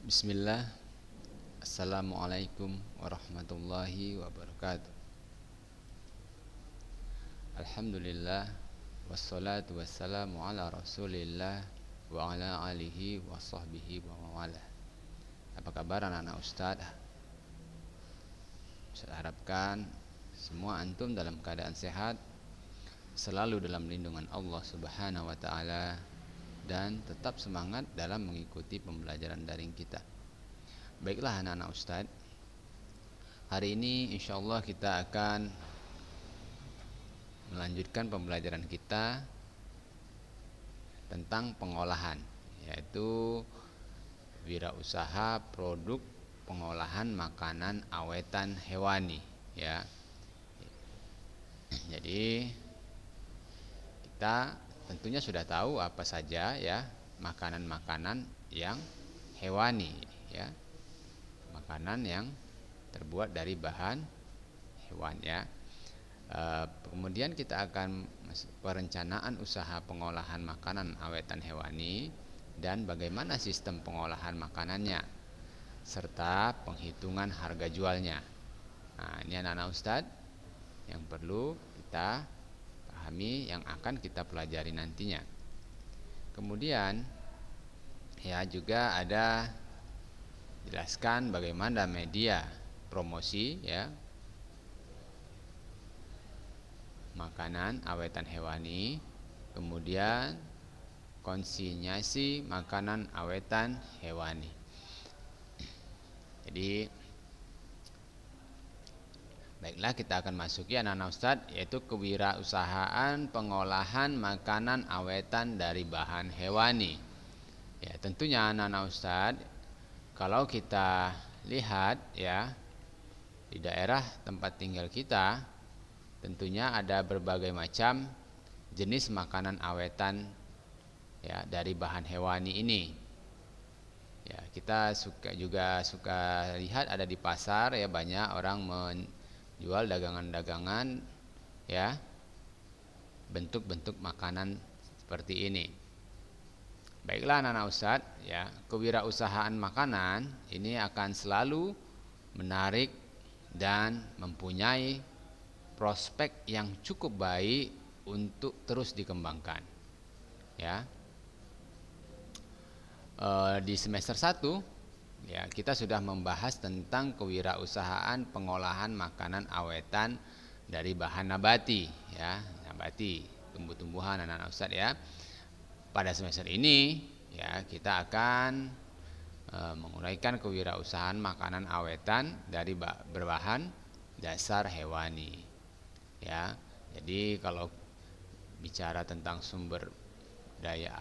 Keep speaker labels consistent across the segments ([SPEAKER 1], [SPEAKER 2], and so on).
[SPEAKER 1] Bismillah. Assalamualaikum warahmatullahi wabarakatuh. Alhamdulillah. Wassalatu wassalamu ala rasulillah wa ala alihi wa sahbihi wa mawala. Apa kabar anak-anak Ustaz? Saya harapkan semua antum dalam keadaan sehat, selalu dalam lindungan Allah Subhanahu wa taala, dan tetap semangat dalam mengikuti pembelajaran daring kita. Baiklah anak-anak Ustaz, hari ini insyaallah kita akan melanjutkan pembelajaran kita tentang pengolahan, yaitu wirausaha produk pengolahan makanan awetan hewani, ya. Jadi kita tentunya sudah tahu apa saja ya makanan-makanan yang hewani, ya. Makanan yang terbuat dari bahan hewan, ya. Kemudian kita akan perencanaan usaha pengolahan makanan awetan hewani dan bagaimana sistem pengolahan makanannya serta penghitungan harga jualnya. Nah, ini anak-anak Ustadz yang perlu kita pahami, yang akan kita pelajari nantinya. Kemudian ya juga ada jelaskan bagaimana media promosi ya makanan awetan hewani, kemudian konsinyasi makanan awetan hewani. Jadi baiklah, kita akan masuki anak-anak Ustadz, yaitu kewirausahaan pengolahan makanan awetan dari bahan hewani. Ya, tentunya anak-anak Ustadz, kalau kita lihat ya di daerah tempat tinggal kita, tentunya ada berbagai macam jenis makanan awetan ya dari bahan hewani ini. Ya, kita juga suka lihat ada di pasar ya, banyak orang menjual dagangan-dagangan ya bentuk-bentuk makanan seperti ini. Baiklah anak-anak Ustadz, ya, kewirausahaan makanan ini akan selalu menarik dan mempunyai prospek yang cukup baik untuk terus dikembangkan. Ya. Di semester 1 ya kita sudah membahas tentang kewirausahaan pengolahan makanan awetan dari bahan nabati, ya, nabati, tumbuh-tumbuhan anak-anak Ustadz ya. Pada semester ini ya kita akan menguraikan kewirausahaan makanan awetan dari berbahan dasar hewani. Ya, jadi kalau bicara tentang sumber daya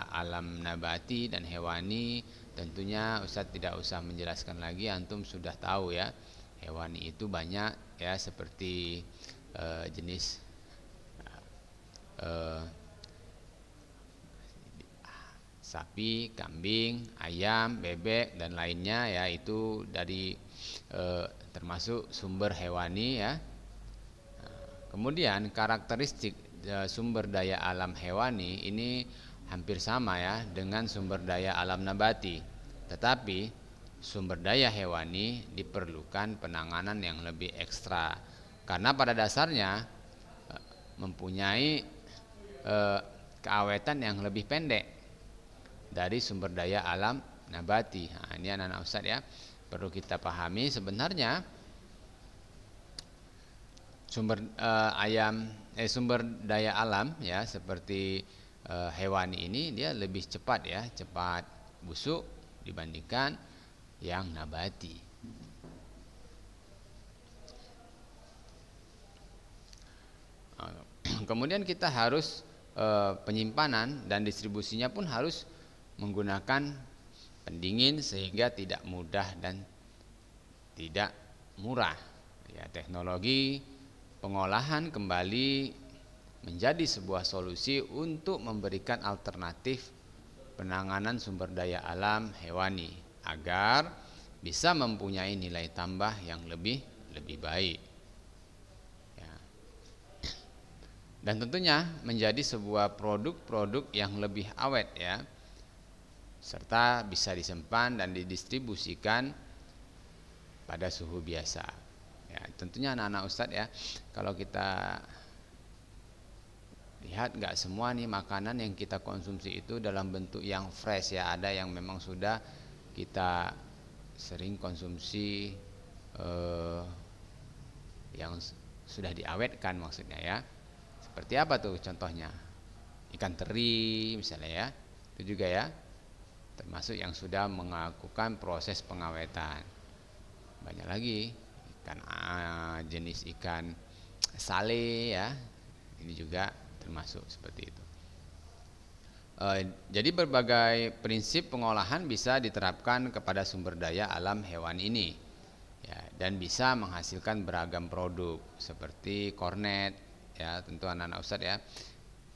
[SPEAKER 1] alam nabati dan hewani, tentunya Ustadz tidak usah menjelaskan lagi, antum sudah tahu ya. Hewani itu banyak ya, seperti jenis sapi, kambing, ayam, bebek dan lainnya ya, itu dari termasuk sumber hewani ya. Kemudian karakteristik sumber daya alam hewani ini hampir sama ya dengan sumber daya alam nabati. Tetapi sumber daya hewani diperlukan penanganan yang lebih ekstra, karena pada dasarnya mempunyai keawetan yang lebih pendek dari sumber daya alam nabati. Nah, ini anak-anak Ustadz ya, perlu kita pahami sebenarnya sumber daya alam ya seperti hewani ini dia lebih cepat ya, cepat busuk dibandingkan yang nabati. Kemudian kita harus penyimpanan dan distribusinya pun harus menggunakan pendingin sehingga tidak mudah dan tidak murah. Ya, teknologi pengolahan kembali menjadi sebuah solusi untuk memberikan alternatif penanganan sumber daya alam hewani agar bisa mempunyai nilai tambah yang lebih baik. Ya. Dan tentunya menjadi sebuah produk-produk yang lebih awet ya. serta bisa disimpan dan didistribusikan pada suhu biasa. Ya, tentunya anak-anak Ustadz ya, kalau kita lihat nggak semua nih makanan yang kita konsumsi itu dalam bentuk yang fresh ya, ada yang memang sudah kita sering konsumsi yang sudah diawetkan maksudnya ya. Seperti apa tuh contohnya? Ikan teri misalnya ya, itu juga ya, termasuk yang sudah melakukan proses pengawetan. Banyak lagi ikan jenis ikan sale ya, ini juga termasuk seperti itu. Jadi berbagai prinsip pengolahan bisa diterapkan kepada sumber daya alam hewan ini ya, dan bisa menghasilkan beragam produk seperti kornet ya, tentu anak-anak Ustadz ya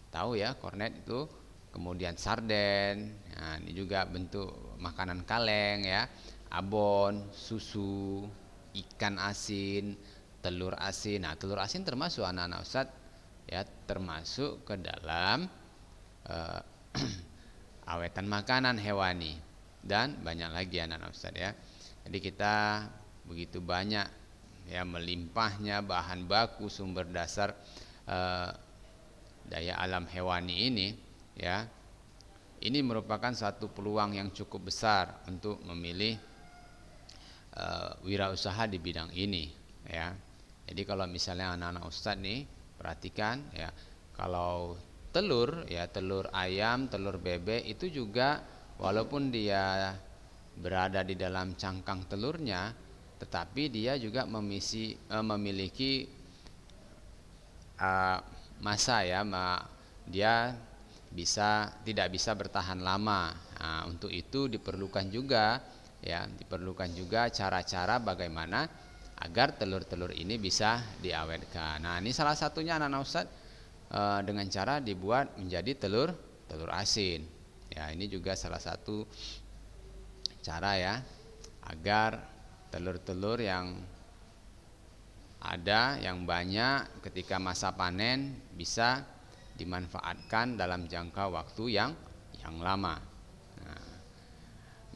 [SPEAKER 1] tahu ya kornet itu, kemudian sarden, nah, ini juga bentuk makanan kaleng ya, abon, susu, ikan asin, telur asin. Nah, telur asin termasuk anak-anak Ustadz ya, termasuk ke dalam awetan makanan hewani, dan banyak lagi anak-anak Ustadz ya. Jadi kita begitu banyak ya melimpahnya bahan baku sumber dasar daya alam hewani ini ya. Ini merupakan satu peluang yang cukup besar untuk memilih wirausaha di bidang ini ya. Jadi kalau misalnya anak-anak Ustadz nih perhatikan ya, kalau telur ya, telur ayam, telur bebek itu juga walaupun dia berada di dalam cangkang telurnya, tetapi dia juga memiliki masa ya, dia tidak bisa bertahan lama. Nah, untuk itu diperlukan juga cara-cara bagaimana agar telur-telur ini bisa diawetkan. Nah, ini salah satunya anak-anak Ustadz dengan cara dibuat menjadi telur asin. Ya, ini juga salah satu cara ya agar telur-telur yang ada yang banyak ketika masa panen bisa dimanfaatkan dalam jangka waktu yang lama. Nah,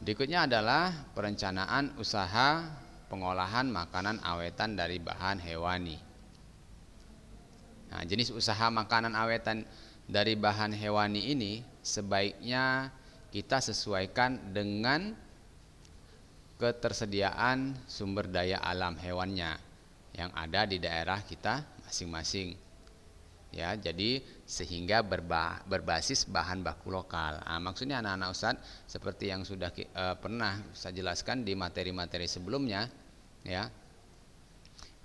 [SPEAKER 1] berikutnya adalah perencanaan usaha pengolahan makanan awetan dari bahan hewani. Nah, jenis usaha makanan awetan dari bahan hewani ini sebaiknya kita sesuaikan dengan ketersediaan sumber daya alam hewannya yang ada di daerah kita masing-masing. Ya, jadi sehingga berbasis bahan baku lokal. Nah, maksudnya anak-anak Ustadz seperti yang sudah pernah saya jelaskan di materi-materi sebelumnya ya.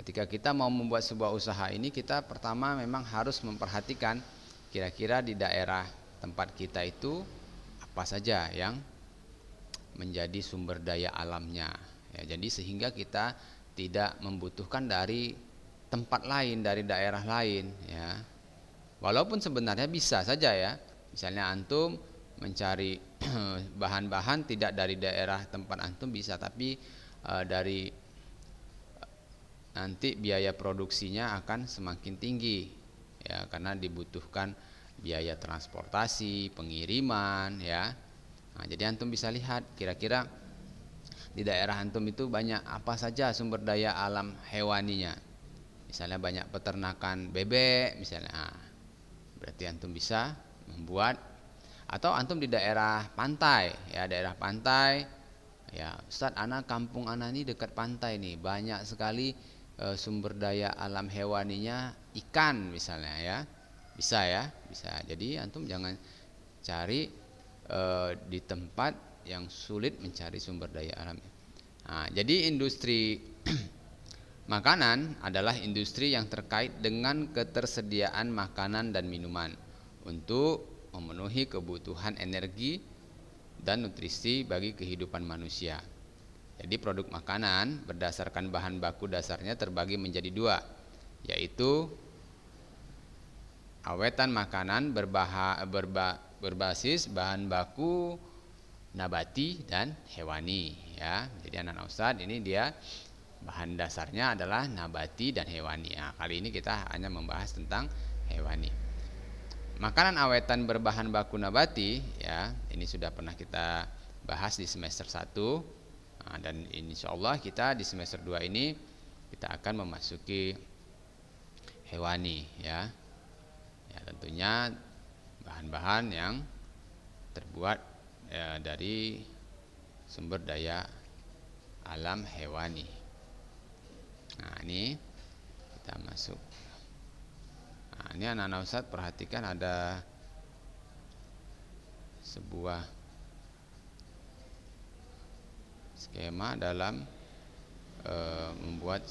[SPEAKER 1] Ketika kita mau membuat sebuah usaha ini, kita pertama memang harus memperhatikan kira-kira di daerah tempat kita itu apa saja yang menjadi sumber daya alamnya ya, jadi sehingga kita tidak membutuhkan dari tempat lain, dari daerah lain ya. Walaupun sebenarnya bisa saja ya, misalnya antum mencari bahan-bahan tidak dari daerah tempat antum bisa, tapi dari nanti biaya produksinya akan semakin tinggi ya, karena dibutuhkan biaya transportasi, pengiriman ya. Nah, jadi antum bisa lihat kira-kira di daerah antum itu banyak apa saja sumber daya alam hewaninya. Misalnya banyak peternakan bebek misalnya, berarti antum bisa membuat. Atau antum di daerah pantai ya, daerah pantai ya, Ustadz anak kampung anak ini dekat pantai nih, banyak sekali sumber daya alam hewaninya ikan misalnya ya, bisa ya, bisa. Jadi antum jangan cari di tempat yang sulit mencari sumber daya alamnya. Nah, jadi industri makanan adalah industri yang terkait dengan ketersediaan makanan dan minuman untuk memenuhi kebutuhan energi dan nutrisi bagi kehidupan manusia. Jadi produk makanan berdasarkan bahan baku dasarnya terbagi menjadi dua, yaitu awetan makanan berbasis bahan baku nabati dan hewani ya. Jadi anak-anak Ustadz ini dia bahan dasarnya adalah nabati dan hewani. Nah, kali ini kita hanya membahas tentang hewani. Makanan awetan berbahan baku nabati ya, ini sudah pernah kita bahas di semester 1. Dan insya Allah kita di semester 2 ini kita akan memasuki hewani ya. Ya tentunya bahan-bahan yang terbuat dari sumber daya alam hewani. Nah ini kita masuk. Nah ini anak-anak Ustadz perhatikan ada sebuah skema dalam membuat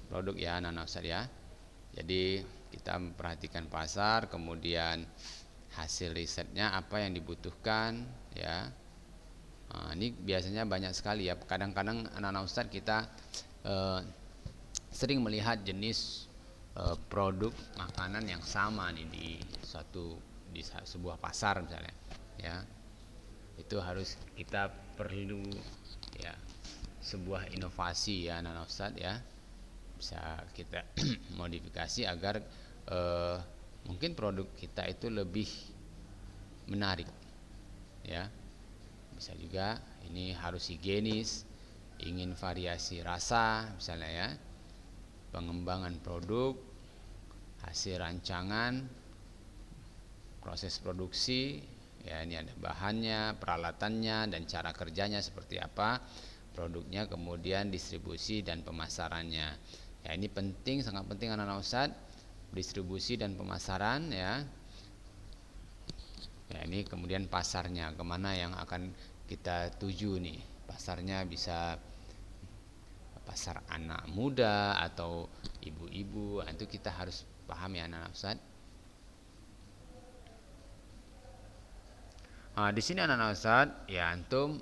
[SPEAKER 1] produk ya anak-anak Ustadz ya. Jadi kita memperhatikan pasar, kemudian hasil risetnya apa yang dibutuhkan ya. Nah, ini biasanya banyak sekali ya. Kadang-kadang anak-anak Ustadz kita sering melihat jenis produk makanan yang sama nih di sebuah pasar misalnya ya. Itu harus kita perlu ya sebuah inovasi ya anak-anak Ustadz ya. Bisa kita modifikasi agar mungkin produk kita itu lebih menarik ya. Bisa juga ini harus higienis, ingin variasi rasa misalnya ya, pengembangan produk, hasil rancangan, proses produksi ya, ini ada bahannya, peralatannya, dan cara kerjanya seperti apa, produknya, kemudian distribusi dan pemasarannya ya. Ini penting, sangat penting anak-anak Ustadz, distribusi dan pemasaran ya. Ya ini kemudian pasarnya kemana yang akan kita tuju nih. Pasarnya bisa pasar anak muda atau ibu-ibu, itu kita harus paham ya anak-anak Ustadz. Nah, di sini anak-anak Ustadz ya antum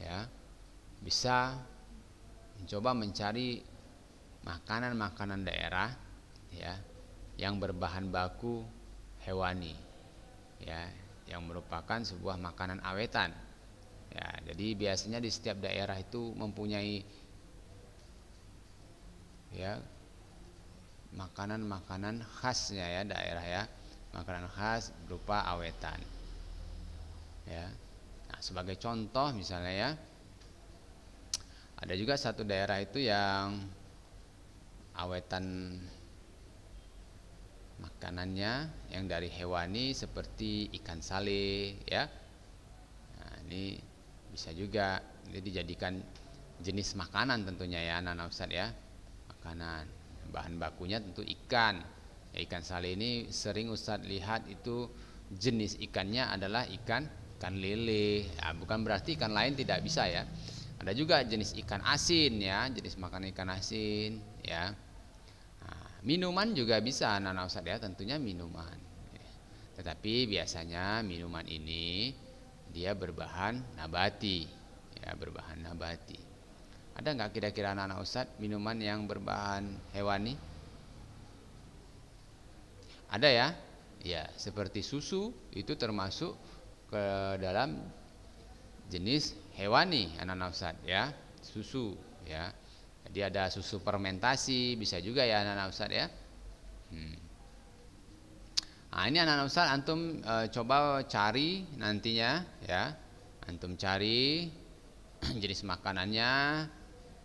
[SPEAKER 1] ya bisa mencoba mencari makanan-makanan daerah ya yang berbahan baku hewani ya, yang merupakan sebuah makanan awetan ya. Jadi biasanya di setiap daerah itu mempunyai ya makanan-makanan khasnya ya daerah ya, makanan khas berupa awetan ya. Nah, sebagai contoh misalnya ya, ada juga satu daerah itu yang awetan makanannya yang dari hewani seperti ikan sale ya. Nah, ini bisa juga ini dijadikan jenis makanan tentunya ya anak-anak Ustadz ya. Makanan bahan bakunya tentu ikan ya, ikan sale ini sering Ustadz lihat itu jenis ikannya adalah ikan lele ya, bukan berarti ikan lain tidak bisa ya. Ada juga jenis ikan asin ya, jenis makanan ikan asin ya. Minuman juga bisa anak-anak Ustadz ya, tentunya minuman. Tetapi biasanya minuman ini dia berbahan nabati ya, berbahan nabati. Ada nggak kira-kira anak-anak Ustadz minuman yang berbahan hewani? Ada ya? Ya, seperti susu itu termasuk ke dalam jenis hewani anak-anak Ustadz ya, susu ya. Jadi ada susu fermentasi bisa juga ya anak-anak Ustadz ya. Nah ini anak-anak Ustadz antum coba cari nantinya ya, antum cari jenis makanannya,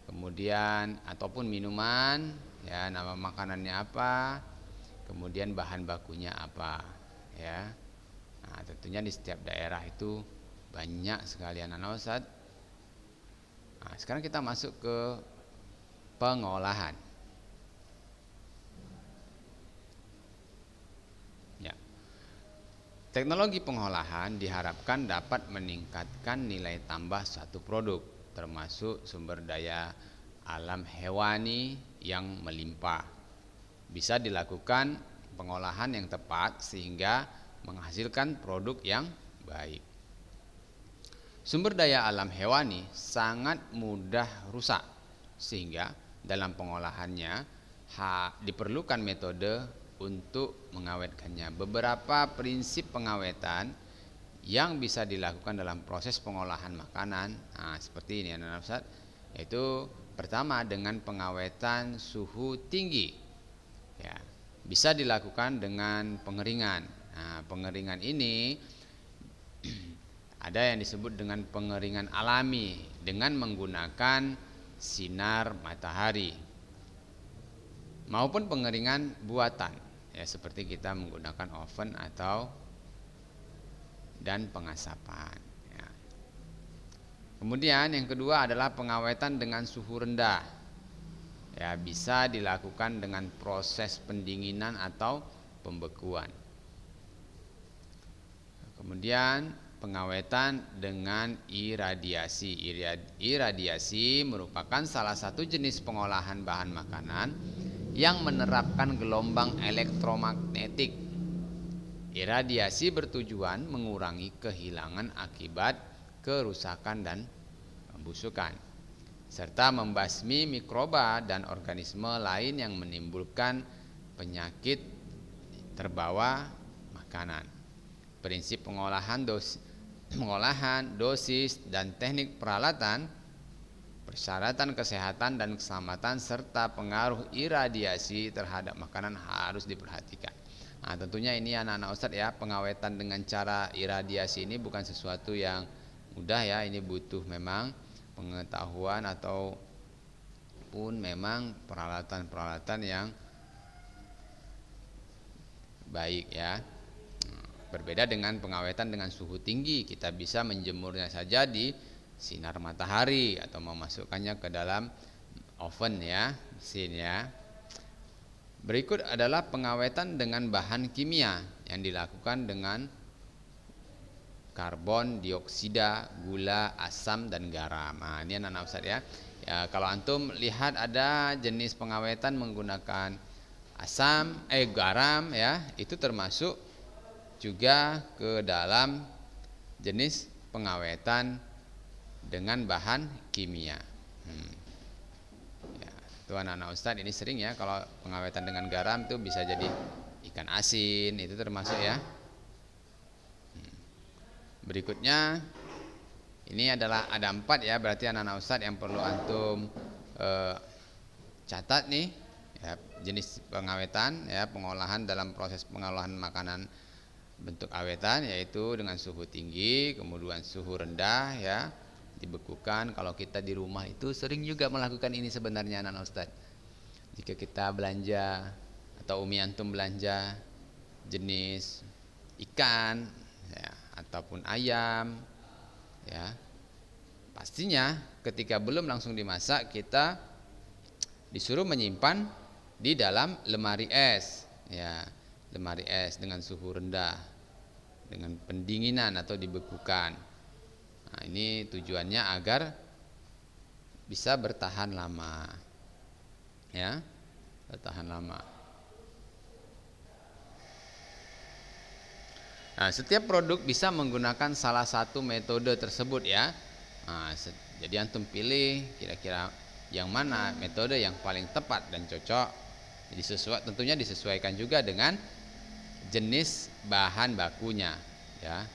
[SPEAKER 1] kemudian ataupun minuman ya, nama makanannya apa, kemudian bahan bakunya apa ya. Nah tentunya di setiap daerah itu banyak sekali anak-anak Ustadz. Nah sekarang kita masuk ke pengolahan. Ya. Teknologi pengolahan diharapkan dapat meningkatkan nilai tambah suatu produk, termasuk sumber daya alam hewani yang melimpah. Bisa dilakukan pengolahan yang tepat sehingga menghasilkan produk yang baik. Sumber daya alam hewani sangat mudah rusak, sehingga dalam pengolahannya diperlukan metode untuk mengawetkannya. Beberapa prinsip pengawetan yang bisa dilakukan dalam proses pengolahan makanan, seperti ini anak-anak Ustadz, yaitu pertama dengan pengawetan suhu tinggi ya, bisa dilakukan dengan pengeringan. Nah, pengeringan ini Ada yang disebut dengan pengeringan alami dengan menggunakan sinar matahari maupun pengeringan buatan, ya seperti kita menggunakan oven dan pengasapan, ya. Kemudian yang kedua adalah pengawetan dengan suhu rendah, ya bisa dilakukan dengan proses pendinginan atau pembekuan. Kemudian pengawetan dengan iradiasi. Iradiasi merupakan salah satu jenis pengolahan bahan makanan yang menerapkan gelombang elektromagnetik. Iradiasi bertujuan mengurangi kehilangan akibat kerusakan dan pembusukan, serta membasmi mikroba dan organisme lain yang menimbulkan penyakit terbawa makanan. Prinsip pengolahan, dosis dan teknik peralatan, persyaratan kesehatan dan keselamatan serta pengaruh iradiasi terhadap makanan harus diperhatikan. Nah, tentunya ini anak-anak Ustadz ya, pengawetan dengan cara iradiasi ini bukan sesuatu yang mudah ya, ini butuh memang pengetahuan ataupun memang peralatan-peralatan yang baik ya. Berbeda dengan pengawetan dengan suhu tinggi, kita bisa menjemurnya saja di sinar matahari atau memasukkannya ke dalam oven ya, mesin ya. Berikut adalah pengawetan dengan bahan kimia yang dilakukan dengan karbon dioksida, gula, asam dan garam. Nah, ini anak-anak Ustadz ya. Ya, kalau antum lihat ada jenis pengawetan menggunakan garam ya, itu termasuk juga ke dalam jenis pengawetan dengan bahan kimia. Ya, itu anak-anak Ustadz ini sering ya, kalau pengawetan dengan garam itu bisa jadi ikan asin, itu termasuk ya. Berikutnya ini adalah ada 4 ya, berarti anak-anak Ustadz yang perlu antum catat nih ya, jenis pengawetan ya, pengolahan dalam proses pengolahan makanan bentuk awetan, yaitu dengan suhu tinggi, kemudian suhu rendah ya, dibekukan. Kalau kita di rumah itu sering juga melakukan ini sebenarnya anak Ustadz. Jika kita belanja atau umi antum belanja jenis ikan ya, ataupun ayam ya, pastinya ketika belum langsung dimasak kita disuruh menyimpan di dalam lemari es ya, lemari es dengan suhu rendah dengan pendinginan atau dibekukan. Nah, ini tujuannya agar bisa bertahan lama ya, bertahan lama. Nah, setiap produk bisa menggunakan salah satu metode tersebut ya. Nah, jadi antum pilih kira-kira yang mana metode yang paling tepat dan cocok. Tentunya disesuaikan juga dengan jenis bahan bakunya ya,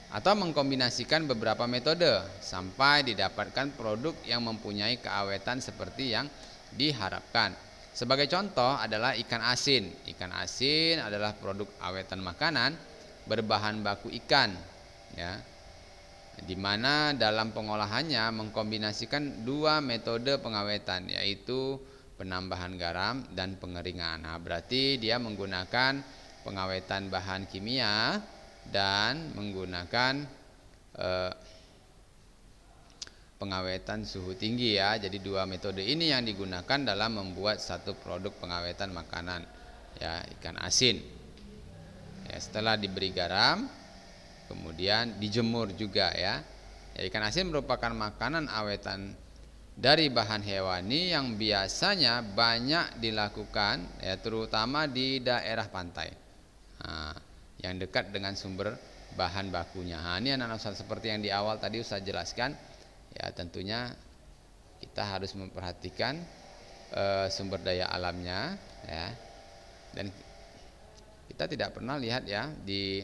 [SPEAKER 1] atau mengkombinasikan beberapa metode sampai didapatkan produk yang mempunyai keawetan seperti yang diharapkan. Sebagai contoh adalah ikan asin. Ikan asin adalah produk awetan makanan berbahan baku ikan ya, di mana dalam pengolahannya mengkombinasikan 2 metode pengawetan, yaitu penambahan garam dan pengeringan. Nah, berarti dia menggunakan pengawetan bahan kimia dan menggunakan pengawetan suhu tinggi ya. Jadi 2 metode ini yang digunakan dalam membuat satu produk pengawetan makanan ya, ikan asin ya. Setelah diberi garam kemudian dijemur juga ya. Ikan asin merupakan makanan awetan dari bahan hewani yang biasanya banyak dilakukan ya, terutama di daerah pantai. Nah, yang dekat dengan sumber bahan bakunya. Nah, ini anak-anak seperti yang di awal tadi Ustaz jelaskan ya, tentunya kita harus memperhatikan sumber daya alamnya ya, dan kita tidak pernah lihat ya di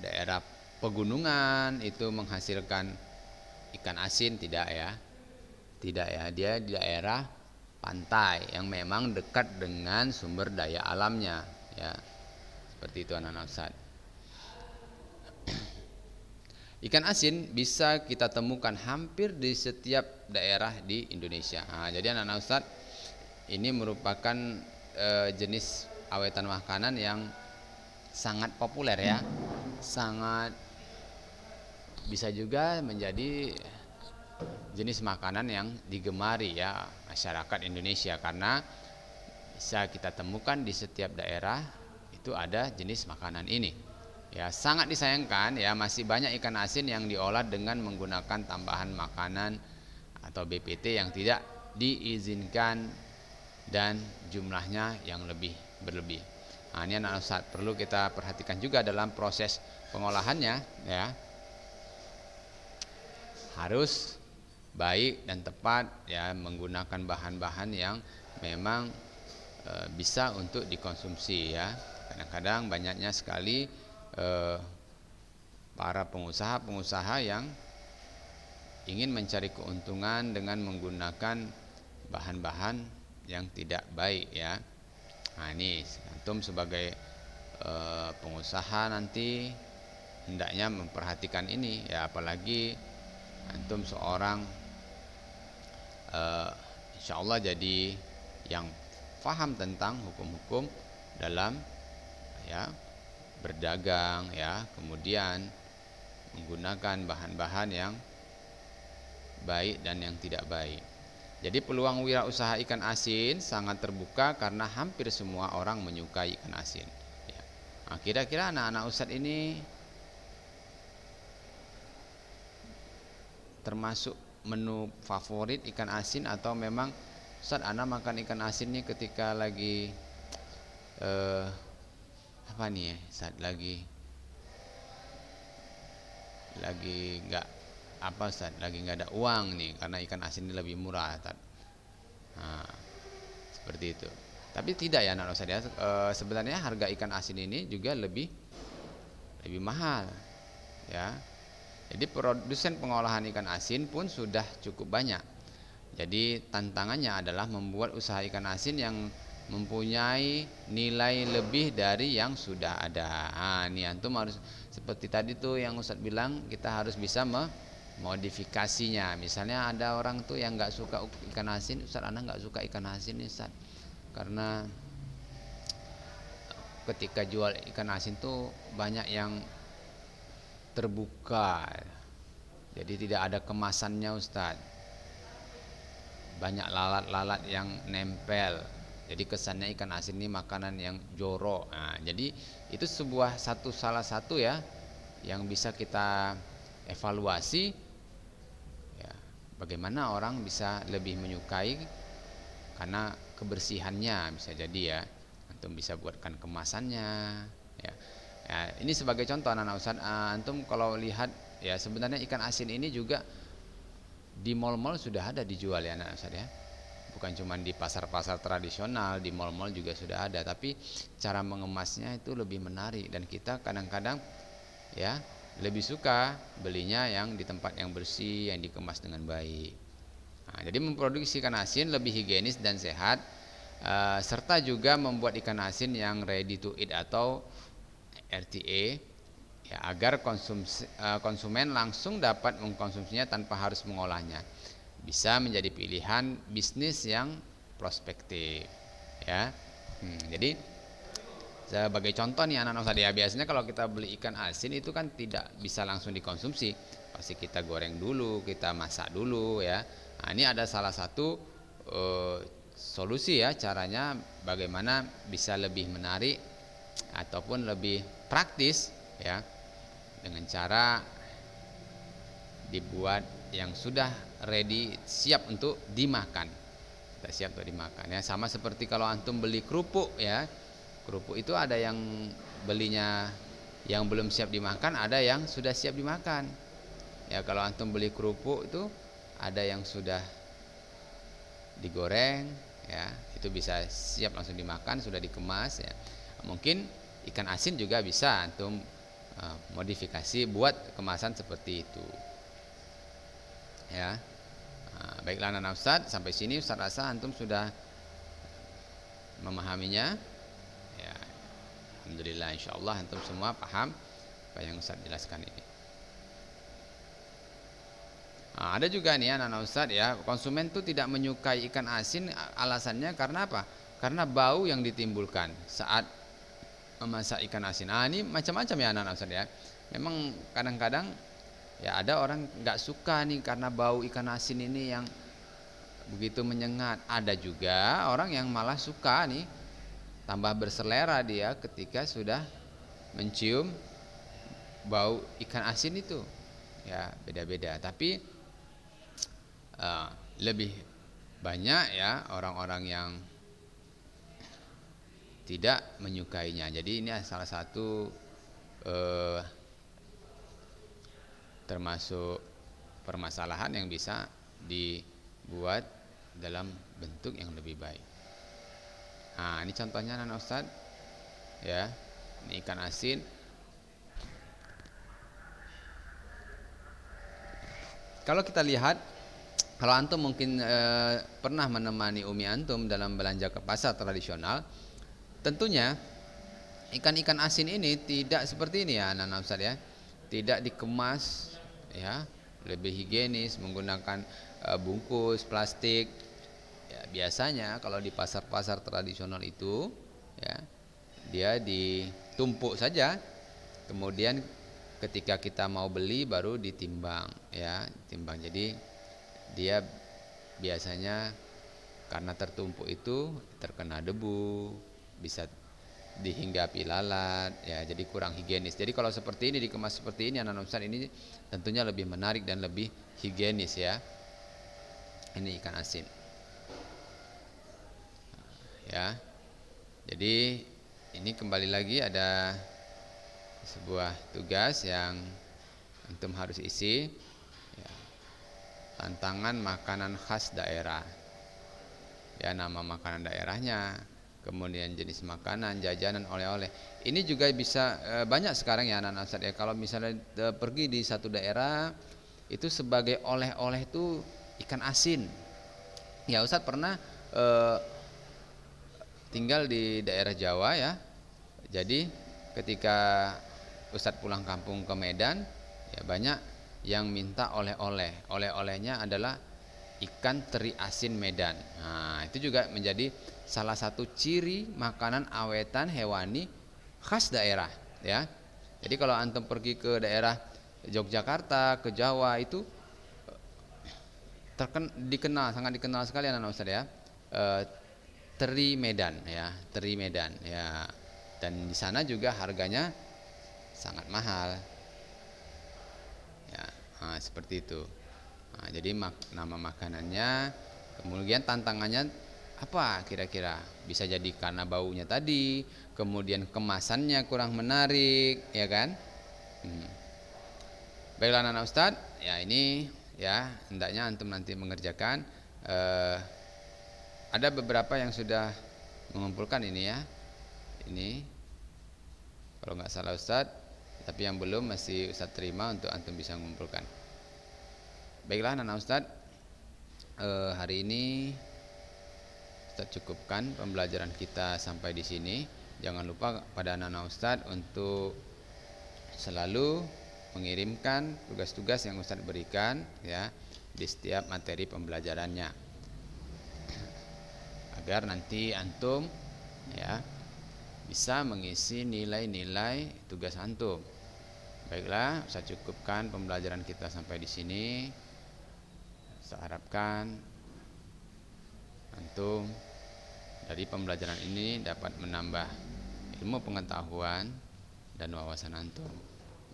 [SPEAKER 1] daerah pegunungan itu menghasilkan ikan asin, tidak ya, dia di daerah pantai yang memang dekat dengan sumber daya alamnya ya. Seperti itu anak-anak Ustadz. Ikan asin bisa kita temukan hampir di setiap daerah di Indonesia. Nah, jadi anak-anak Ustadz, ini merupakan jenis awetan makanan yang sangat populer ya, sangat bisa juga menjadi jenis makanan yang digemari ya masyarakat Indonesia, karena bisa kita temukan di setiap daerah itu ada jenis makanan ini. Ya, sangat disayangkan ya masih banyak ikan asin yang diolah dengan menggunakan tambahan makanan atau BPT yang tidak diizinkan dan jumlahnya yang lebih berlebih. Nah, ini anak Ustadz perlu kita perhatikan juga dalam proses pengolahannya ya. Harus baik dan tepat ya, menggunakan bahan-bahan yang memang bisa untuk dikonsumsi ya. Kadang-kadang banyaknya sekali para pengusaha-pengusaha yang ingin mencari keuntungan dengan menggunakan bahan-bahan yang tidak baik ya. Nah, ini antum sebagai pengusaha nanti hendaknya memperhatikan ini ya, apalagi antum seorang insya Allah jadi yang faham tentang hukum-hukum dalam ya berdagang ya, kemudian menggunakan bahan-bahan yang baik dan yang tidak baik. Jadi peluang wirausaha ikan asin sangat terbuka karena hampir semua orang menyukai ikan asin ya. Nah, kira-kira anak-anak Ustadz ini termasuk menu favorit ikan asin, atau memang Ustadz ana makan ikan asin nih ketika lagi apa nih ya, saat lagi nggak apa Ustaz, lagi nggak ada uang nih karena ikan asin ini lebih murah Ustaz. Nah, seperti itu. Tapi tidak ya anak Ustaz ya, sebenarnya harga ikan asin ini juga lebih mahal ya. Jadi produsen pengolahan ikan asin pun sudah cukup banyak. Jadi tantangannya adalah membuat usaha ikan asin yang mempunyai nilai lebih dari yang sudah ada. Nah, ini antum harus seperti tadi tuh yang Ustadz bilang, kita harus bisa memodifikasinya. Misalnya ada orang tuh yang nggak suka ikan asin, Ustadz ana nggak suka ikan asin nih Ustadz, karena ketika jual ikan asin tuh banyak yang terbuka, jadi tidak ada kemasannya Ustadz, banyak lalat-lalat yang nempel, jadi kesannya ikan asin ini makanan yang jorok. Nah, jadi itu salah satu ya yang bisa kita evaluasi ya, bagaimana orang bisa lebih menyukai karena kebersihannya, bisa jadi ya antum bisa buatkan kemasannya ya. Ya, ini sebagai contoh anak-anak Ustaz, antum kalau lihat ya sebenarnya ikan asin ini juga di mal-mal sudah ada dijual ya anak-anak Ustaz ya. Bukan cuma di pasar-pasar tradisional, di mal-mal juga sudah ada, tapi cara mengemasnya itu lebih menarik dan kita kadang-kadang ya lebih suka belinya yang di tempat yang bersih, yang dikemas dengan baik. Nah, jadi memproduksi ikan asin lebih higienis dan sehat, serta juga membuat ikan asin yang ready to eat atau RTE ya, agar konsumen langsung dapat mengkonsumsinya tanpa harus mengolahnya, bisa menjadi pilihan bisnis yang prospektif ya. Jadi sebagai contoh nih anak-anak Ustadz ya, biasanya kalau kita beli ikan asin itu kan tidak bisa langsung dikonsumsi, pasti kita goreng dulu, kita masak dulu ya. Nah, ini ada salah satu solusi ya, caranya bagaimana bisa lebih menarik ataupun lebih praktis ya, dengan cara dibuat yang sudah ready, siap untuk dimakan. Kita siap untuk dimakan ya, sama seperti kalau antum beli kerupuk ya. Kerupuk itu ada yang belinya yang belum siap dimakan, ada yang sudah siap dimakan. Ya, kalau antum beli kerupuk itu ada yang sudah digoreng ya, itu bisa siap langsung dimakan, sudah dikemas ya. Mungkin ikan asin juga bisa antum modifikasi buat kemasan seperti itu ya. Nah, baiklah anak Ustadz, sampai sini Ustadz rasa antum sudah memahaminya ya. Alhamdulillah, insyaallah antum semua paham apa yang Ustadz jelaskan ini. Nah, ada juga nih anak-anak Ustadz ya, konsumen tuh tidak menyukai ikan asin, alasannya karena apa? Karena bau yang ditimbulkan saat memasak ikan asin. Ah, ini macam-macam ya anak-anak Ustadz ya. Memang kadang-kadang ya ada orang nggak suka nih karena bau ikan asin ini yang begitu menyengat. Ada juga orang yang malah suka nih, tambah berselera dia ketika sudah mencium bau ikan asin itu. Ya beda-beda. Tapi lebih banyak ya orang-orang yang tidak menyukainya. Jadi ini salah satu termasuk permasalahan yang bisa dibuat dalam bentuk yang lebih baik. Nah, ini contohnya anak Ustadz ya. Ini ikan asin. Kalau kita lihat, kalau antum mungkin pernah menemani umi antum dalam belanja ke pasar tradisional, tentunya ikan-ikan asin ini tidak seperti ini ya anak-anak Ustadz ya. Tidak dikemas ya, lebih higienis menggunakan bungkus plastik. Ya, biasanya kalau di pasar-pasar tradisional itu ya, dia ditumpuk saja, kemudian ketika kita mau beli baru ditimbang ya, timbang. Jadi dia biasanya karena tertumpuk itu terkena debu, bisa dihinggapi lalat ya, jadi kurang higienis. Jadi kalau seperti ini dikemas seperti ini anak Ustadz, ini tentunya lebih menarik dan lebih higienis ya. Ini ikan asin ya. Jadi ini kembali lagi ada sebuah tugas yang antum harus isi ya. Tantangan makanan khas daerah ya, nama makanan daerahnya, kemudian jenis makanan, jajanan, oleh-oleh. Ini juga bisa banyak sekarang ya anak-anak Ustadz ya. Kalau misalnya pergi di satu daerah itu sebagai oleh-oleh itu ikan asin. Ya Ustadz pernah tinggal di daerah Jawa ya. Jadi ketika Ustadz pulang kampung ke Medan ya, banyak yang minta oleh-oleh. Oleh-olehnya adalah ikan teri asin Medan. Nah, itu juga menjadi salah satu ciri makanan awetan hewani khas daerah ya. Jadi kalau antum pergi ke daerah Yogyakarta, ke Jawa itu sangat dikenal sekali anak Ustadz ya. Teri Medan ya, teri Medan ya. Dan di sana juga harganya sangat mahal. Ya, nah, seperti itu. Nah, jadi nama makanannya, kemudian tantangannya apa kira-kira? Bisa jadi karena baunya tadi, kemudian kemasannya kurang menarik, ya kan? Baiklah anak Ustadz, ya ini ya hendaknya antum nanti mengerjakan. Ada beberapa yang sudah mengumpulkan ini ya, ini kalau nggak salah Ustadz, tapi yang belum masih Ustadz terima untuk antum bisa mengumpulkan. Baiklah anak Ustadz, hari ini Ustadz cukupkan pembelajaran kita sampai di sini. Jangan lupa pada anak Ustadz untuk selalu mengirimkan tugas-tugas yang Ustadz berikan ya di setiap materi pembelajarannya, agar nanti antum ya bisa mengisi nilai-nilai tugas antum. Baiklah, saya cukupkan pembelajaran kita sampai di sini. Saya harapkan antum dari pembelajaran ini dapat menambah ilmu pengetahuan dan wawasan antum.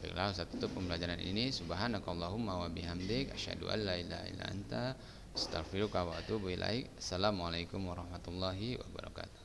[SPEAKER 1] Baiklah, saya tutup pembelajaran ini. Subhanakallahumma wa bihamdik, asyhadu an la ilaha illa anta, astaghfiruka wa atubu ilaik. Assalamualaikum warahmatullahi wabarakatuh.